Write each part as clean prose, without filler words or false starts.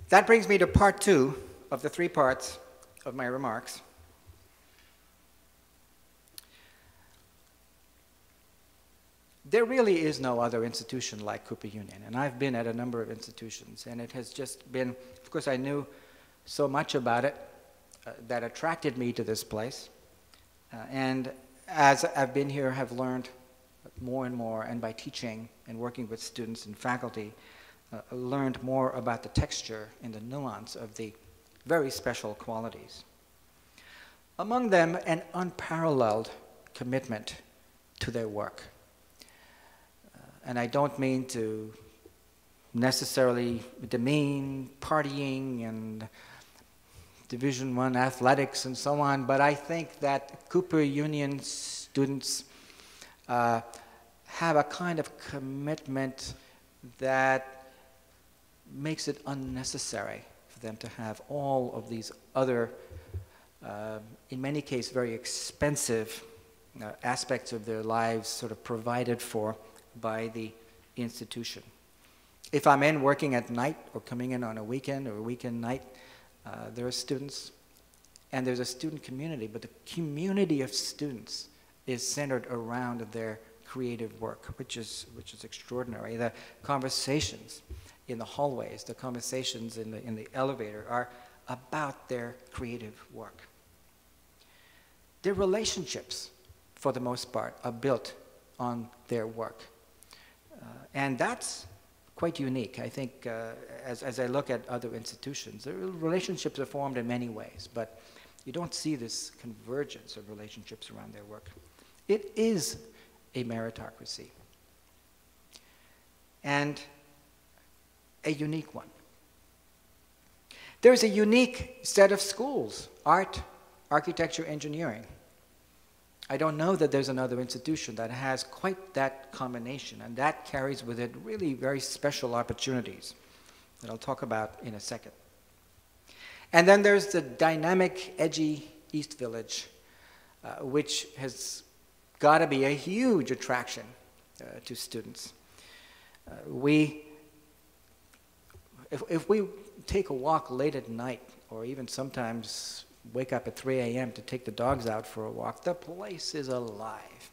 That brings me to part two of the three parts of my remarks. There really is no other institution like Cooper Union, and I've been at a number of institutions, and it has just been, of course I knew so much about it that attracted me to this place, and as I've been here, have learned more and more, and by teaching and working with students and faculty, learned more about the texture and the nuance of the very special qualities. Among them, an unparalleled commitment to their work. And I don't mean to necessarily demean partying and Division I athletics and so on, but I think that Cooper Union students have a kind of commitment that makes it unnecessary for them to have all of these other, in many cases, very expensive aspects of their lives sort of provided for by the institution. If I'm in working at night or coming in on a weekend or a weekend night, there are students and there's a student community, but the community of students is centered around their creative work, which is extraordinary. The conversations in the hallways, the conversations in the elevator are about their creative work. Their relationships, for the most part, are built on their work. And that's quite unique. I think as I look at other institutions, the relationships are formed in many ways, but you don't see this convergence of relationships around their work. It is a meritocracy, and a unique one. There's a unique set of schools: art, architecture, engineering. I don't know that there's another institution that has quite that combination, and that carries with it really very special opportunities that I'll talk about in a second. And then there's the dynamic, edgy East Village, which has got to be a huge attraction to students. If we take a walk late at night, or even sometimes wake up at 3 a.m. to take the dogs out for a walk, the place is alive.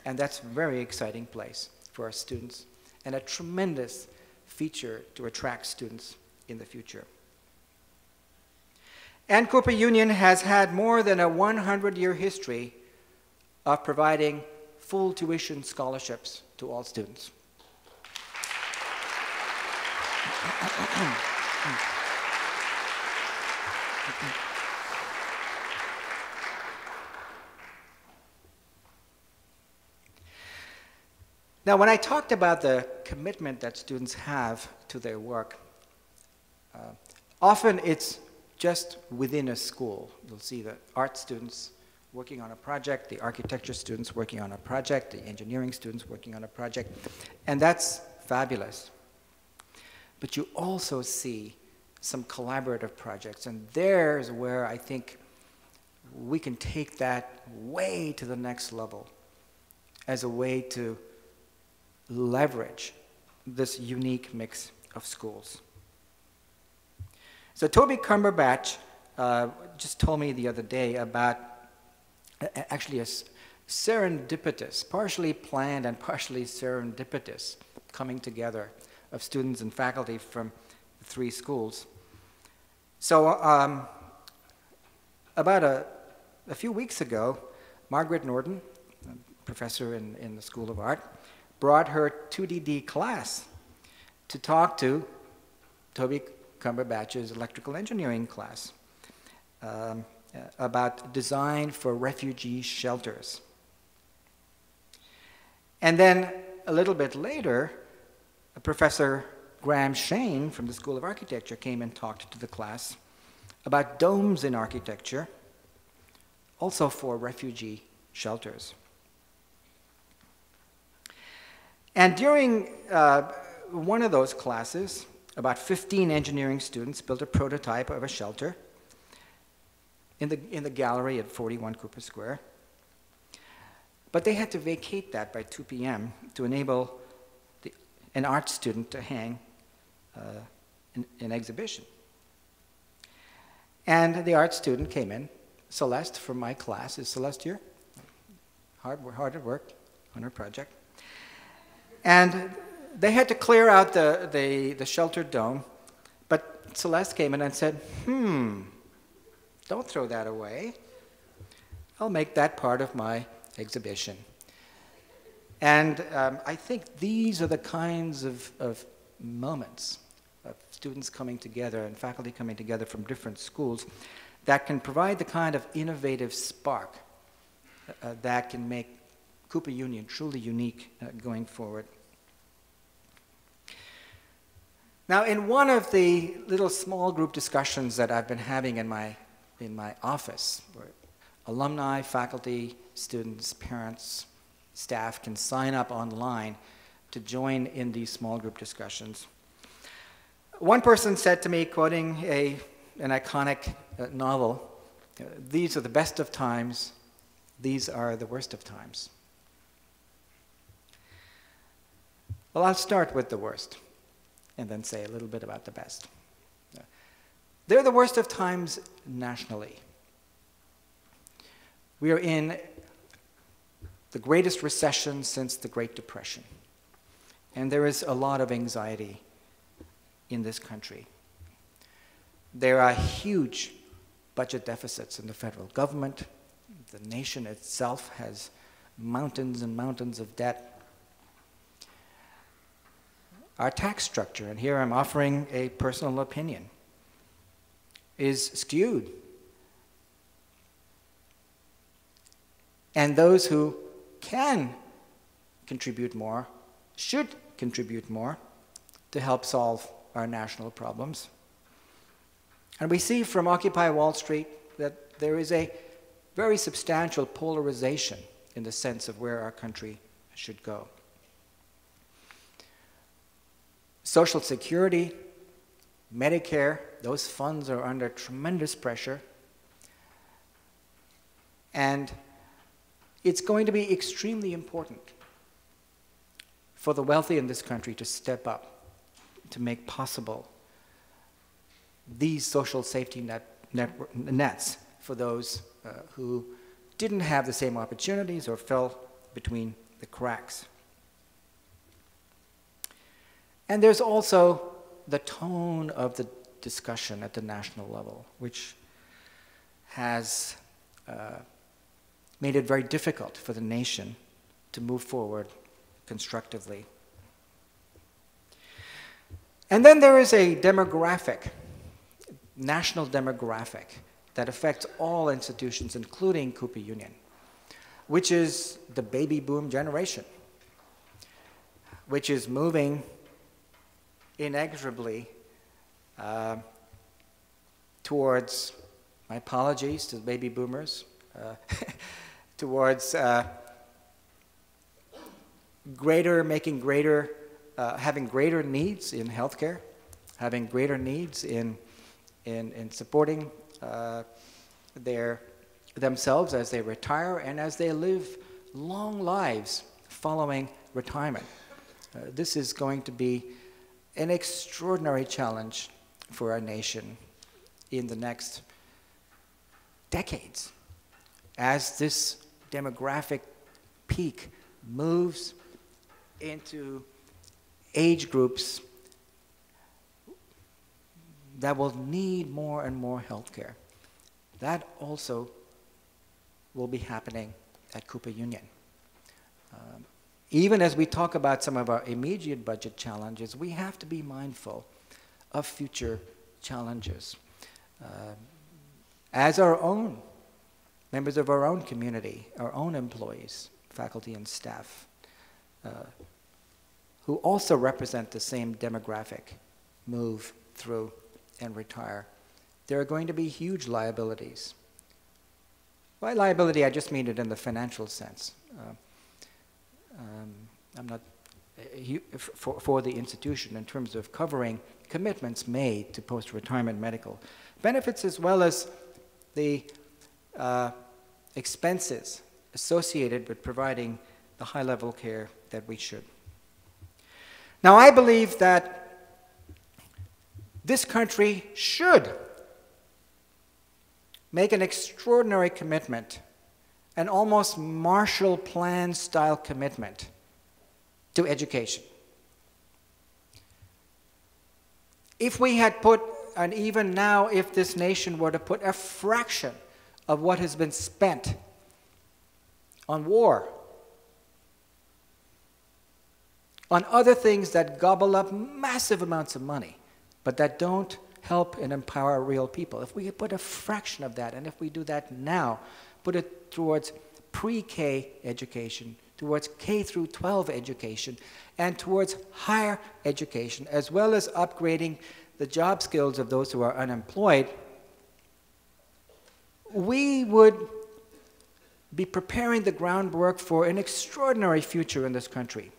And that's a very exciting place for our students, and a tremendous feature to attract students in the future. And Cooper Union has had more than a 100-year history of providing full tuition scholarships to all students. Now, when I talked about the commitment that students have to their work, often it's just within a school. You'll see the art students working on a project, the architecture students working on a project, the engineering students working on a project, and that's fabulous. But you also see some collaborative projects, and there's where I think we can take that way to the next level as a way to leverage this unique mix of schools. So Toby Cumberbatch just told me the other day about actually a serendipitous, partially planned and partially serendipitous coming together of students and faculty from the three schools. So about a few weeks ago, Margaret Norton, a professor in the School of Art, brought her 2DD class to talk to Toby Cumberbatch's electrical engineering class about design for refugee shelters. And then a little bit later, Professor Graham Shane from the School of Architecture came and talked to the class about domes in architecture, also for refugee shelters. And during one of those classes, about 15 engineering students built a prototype of a shelter in the gallery at 41 Cooper Square. But they had to vacate that by 2 p.m. to enable an art student to hang an exhibition And the art student came in, Celeste from my class. Is Celeste here? Hard at work on her project. And they had to clear out the sheltered dome, but Celeste came in and said, don't throw that away. I'll make that part of my exhibition. And I think these are the kinds of moments of students coming together and faculty coming together from different schools that can provide the kind of innovative spark that can make Cooper Union truly unique going forward. Now, in one of the little small group discussions that I've been having in my office, where alumni, faculty, students, parents, staff can sign up online to join in these small group discussions. One person said to me, quoting an iconic novel, "These are the best of times, these are the worst of times." Well, I'll start with the worst and then say a little bit about the best. They're the worst of times nationally. We are in the greatest recession since the Great Depression, and there is a lot of anxiety in this country. There are huge budget deficits in the federal government. The nation itself has mountains and mountains of debt. Our tax structure, and here I'm offering a personal opinion, is skewed. And those who can contribute more should contribute more to help solve our national problems. And we see from Occupy Wall Street that there is a very substantial polarization in the sense of where our country should go. Social Security, Medicare, those funds are under tremendous pressure. And it's going to be extremely important for the wealthy in this country to step up to make possible these social safety nets for those who didn't have the same opportunities or fell between the cracks. And there's also the tone of the discussion at the national level, which has made it very difficult for the nation to move forward constructively. And then there is a demographic, national demographic, that affects all institutions, including Cooper Union, which is the baby boom generation, which is moving inexorably towards, my apologies to the baby boomers, towards having greater needs in healthcare, having greater needs in supporting themselves as they retire and as they live long lives following retirement. This is going to be an extraordinary challenge for our nation in the next decades as this demographic peak moves into age groups that will need more and more health care. That also will be happening at Cooper Union. Even as we talk about some of our immediate budget challenges, we have to be mindful of future challenges. As our own members of our own community, our own employees, faculty and staff, who also represent the same demographic move through and retire, there are going to be huge liabilities. By liability, I just mean it in the financial sense. I'm not for the institution in terms of covering commitments made to post-retirement medical benefits, as well as the expenses associated with providing the high-level care that we should. Now, I believe that this country should make an extraordinary commitment, an almost Marshall Plan style commitment to education. If we had put, and even now if this nation were to put a fraction of what has been spent on war, on other things that gobble up massive amounts of money, but that don't help and empower real people. If we could put a fraction of that, and if we do that now, put it towards pre-K education, towards K through 12 education, and towards higher education, as well as upgrading the job skills of those who are unemployed, we would be preparing the groundwork for an extraordinary future in this country.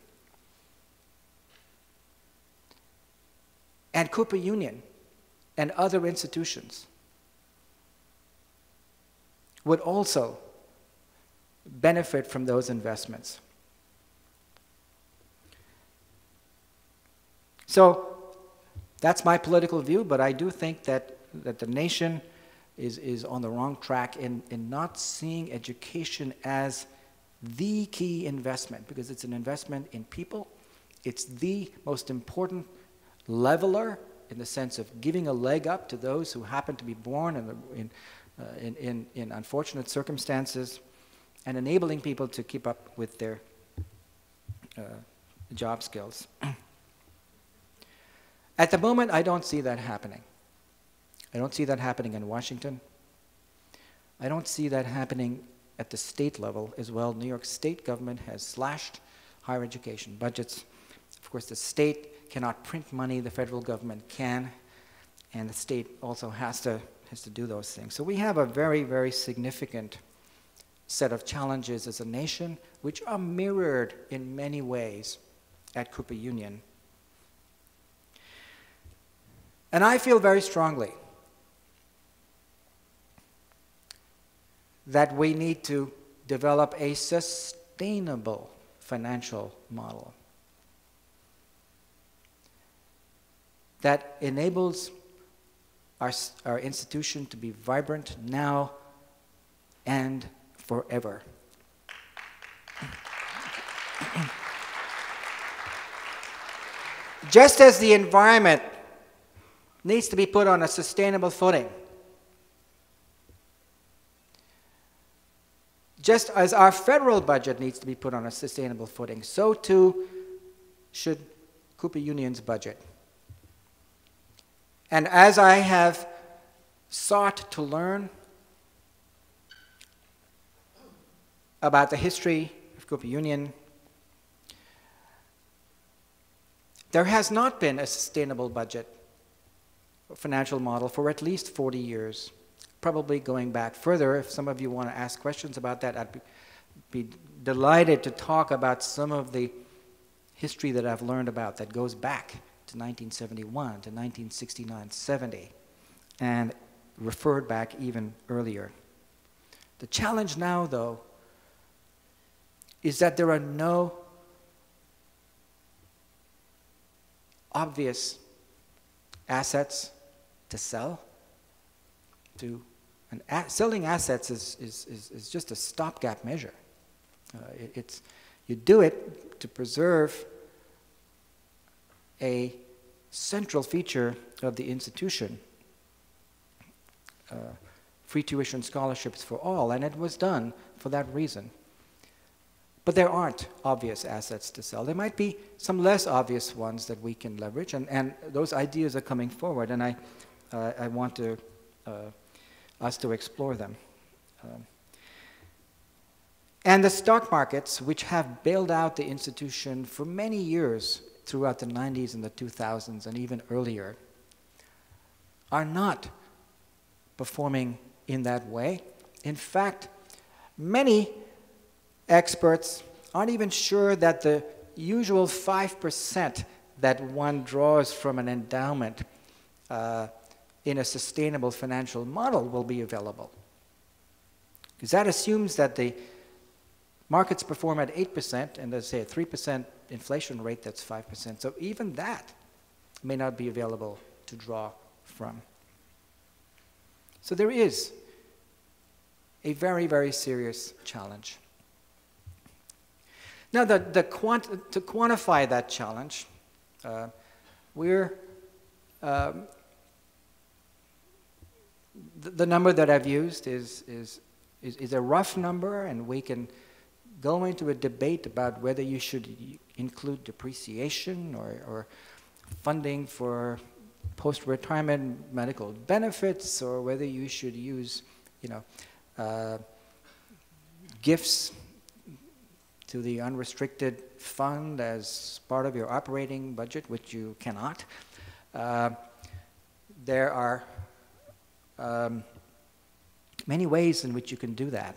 And Cooper Union and other institutions would also benefit from those investments. So that's my political view, but I do think that the nation is on the wrong track in not seeing education as the key investment, because it's an investment in people. It's the most important leveler in the sense of giving a leg up to those who happen to be born in unfortunate circumstances, and enabling people to keep up with their job skills. At the moment, I don't see that happening. I don't see that happening in Washington. I don't see that happening at the state level as well. New York State government has slashed higher education budgets. Of course, the state cannot print money, the federal government can, and the state also has to do those things. So we have a very, very significant set of challenges as a nation, which are mirrored in many ways at Cooper Union. And I feel very strongly that we need to develop a sustainable financial model that enables our institution to be vibrant now and forever. Just as the environment needs to be put on a sustainable footing, just as our federal budget needs to be put on a sustainable footing, so too should Cooper Union's budget. And as I have sought to learn about the history of Cooper Union, there has not been a sustainable budget or financial model for at least 40 years, probably going back further. If some of you want to ask questions about that, I'd be delighted to talk about some of the history that I've learned about that goes back to 1971, to 1969-70, and referred back even earlier. The challenge now, though, is that there are no obvious assets to sell. Selling assets is just a stopgap measure. You do it to preserve a central feature of the institution, free tuition scholarships for all, and it was done for that reason. But there aren't obvious assets to sell. There might be some less obvious ones that we can leverage, and those ideas are coming forward, and I want us to explore them. And the stock markets, which have bailed out the institution for many years throughout the 90s and the 2000s and even earlier, are not performing in that way. In fact, many experts aren't even sure that the usual 5% that one draws from an endowment in a sustainable financial model will be available. Because that assumes that the markets perform at 8%, and there's, say, a 3% inflation rate, that's 5%. So even that may not be available to draw from. So there is a very, very serious challenge. Now, to quantify that challenge, the number that I've used is a rough number, and we can go into a debate about whether you should include depreciation or funding for post-retirement medical benefits, or whether you should use, gifts to the unrestricted fund as part of your operating budget, which you cannot. There are many ways in which you can do that,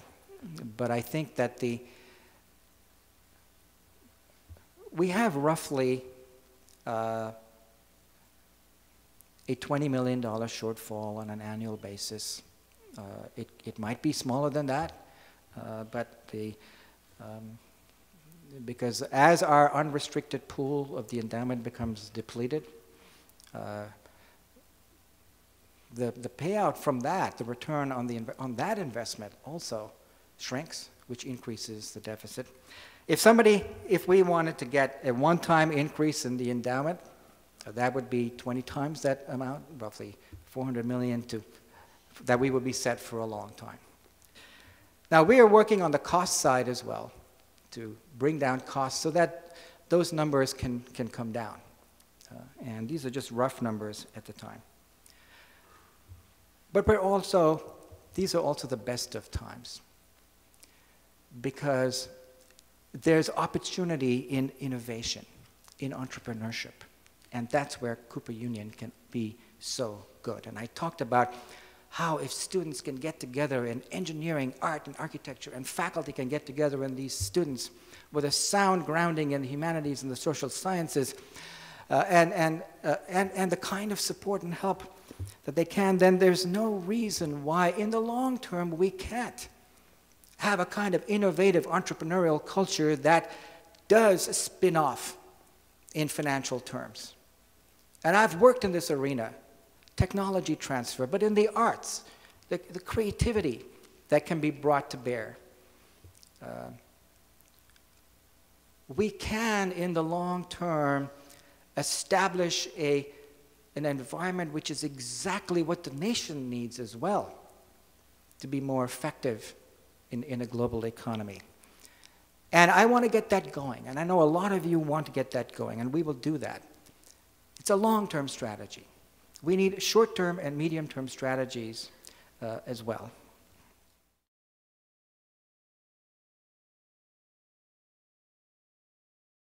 but I think that we have roughly a $20 million shortfall on an annual basis. It might be smaller than that, but because as our unrestricted pool of the endowment becomes depleted, the payout from that, the return on that investment also shrinks, which increases the deficit. If we wanted to get a one-time increase in the endowment, that would be 20 times that amount, roughly 400 million that we would be set for a long time. Now, we are working on the cost side as well to bring down costs so that those numbers can come down. And these are just rough numbers at the time. But these are also the best of times, because there's opportunity in innovation, in entrepreneurship, and that's where Cooper Union can be so good. And I talked about how if students can get together in engineering, art, and architecture, and faculty can get together, and these students with a sound grounding in the humanities and the social sciences, and the kind of support and help that they can, then there's no reason why in the long term we can't have a kind of innovative entrepreneurial culture that does spin off in financial terms. And I've worked in this arena, technology transfer, but in the arts, the creativity that can be brought to bear. We can, in the long term, establish an environment which is exactly what the nation needs as well to be more effective in a global economy. And I want to get that going, and I know a lot of you want to get that going, and we will do that. It's a long-term strategy. We need short-term and medium-term strategies as well.